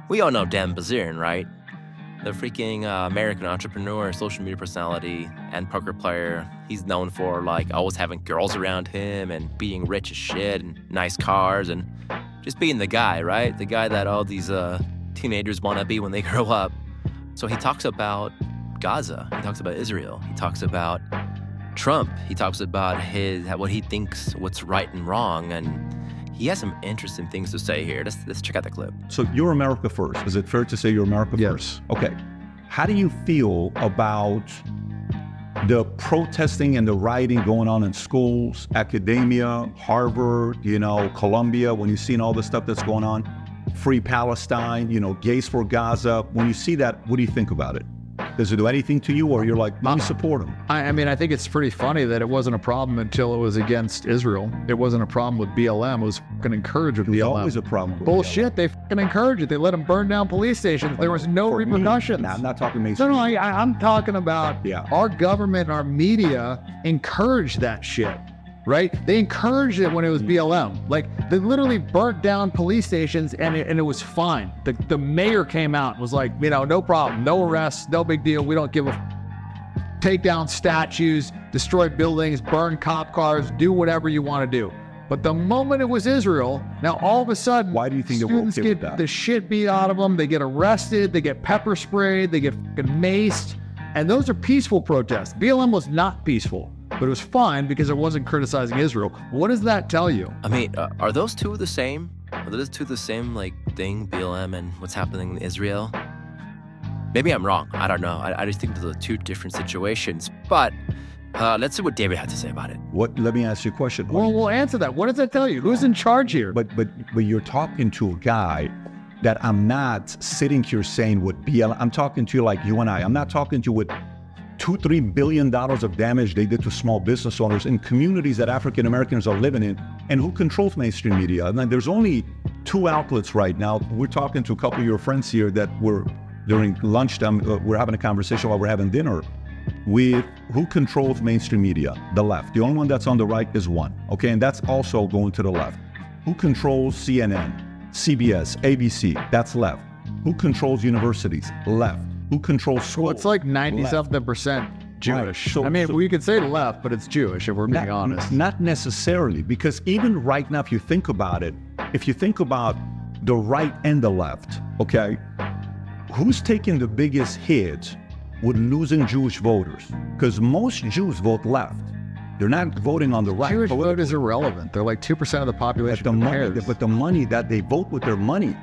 We all know Dan Bilzerian, right? The freaking American entrepreneur, social media personality, and poker player. He's known for like always having girls around him and being rich as shit and nice cars and just being the guy, right? The guy that all these teenagers want to be when they grow up. So he talks about Gaza. He talks about Israel. He talks about Trump. He talks about what he thinks, what's right and wrong, and he has some interesting things to say here. Let's check out the clip. So you're America first. Is it fair to say you're America first? Okay. How do you feel about the protesting and the rioting going on in schools, academia, Harvard, Columbia, when you've seen all the stuff that's going on? Free Palestine, gays for Gaza. When you see that, what do you think about it? Does it do anything to you, or you're like, let me support them? I mean, I think it's pretty funny that it wasn't a problem until it was against Israel. It wasn't a problem with BLM. It was fucking encouraged with BLM. It was always a problem with Bullshit. BLM. They fucking encouraged it. They let them burn down police stations. There was no repercussions. I'm not talking mainstream. No, I'm talking about our government, our media encouraged that shit. Right? They encouraged it when it was BLM. Like, they literally burnt down police stations and it was fine. The mayor came out and was like, no problem, no arrests, no big deal. We don't give a take down statues, destroy buildings, burn cop cars, do whatever you want to do. But the moment it was Israel, now all of a sudden, why do you think students get the shit beat out of them? They get arrested, they get pepper sprayed, they get fucking maced. And those are peaceful protests. BLM was not peaceful. But it was fine because it wasn't criticizing Israel. What does that tell you? I mean, are those two the same? Are those two the same thing, BLM and what's happening in Israel? Maybe I'm wrong. I don't know. I just think those are two different situations. But let's see what David had to say about it. Let me ask you a question. Well, we'll answer that. What does that tell you? Who's in charge here? But you're talking to a guy that I'm not sitting here saying what BLM. I'm talking to you like you and I. I'm not talking to you with $2-3 billion of damage they did to small business owners in communities that African Americans are living in, and who controls mainstream media. And there's only two outlets right now. We're talking to a couple of your friends here that were during lunchtime. We're having a conversation while we're having dinner with who controls mainstream media. The left. The only one that's on the right is one. Okay, and that's also going to the left. Who controls CNN, CBS, ABC? That's left. Who controls universities? Left. Who controls schools? Well, it's like 90-something% Jewish. Right. We could say left, but it's Jewish if we're being honest. Not necessarily, because even right now, if you think about it, if you think about the right and the left, okay, who's taking the biggest hit with losing Jewish voters? Because most Jews vote left. They're not voting on the right. Jewish vote is irrelevant. They're like 2% of the population. But the money that they vote with their money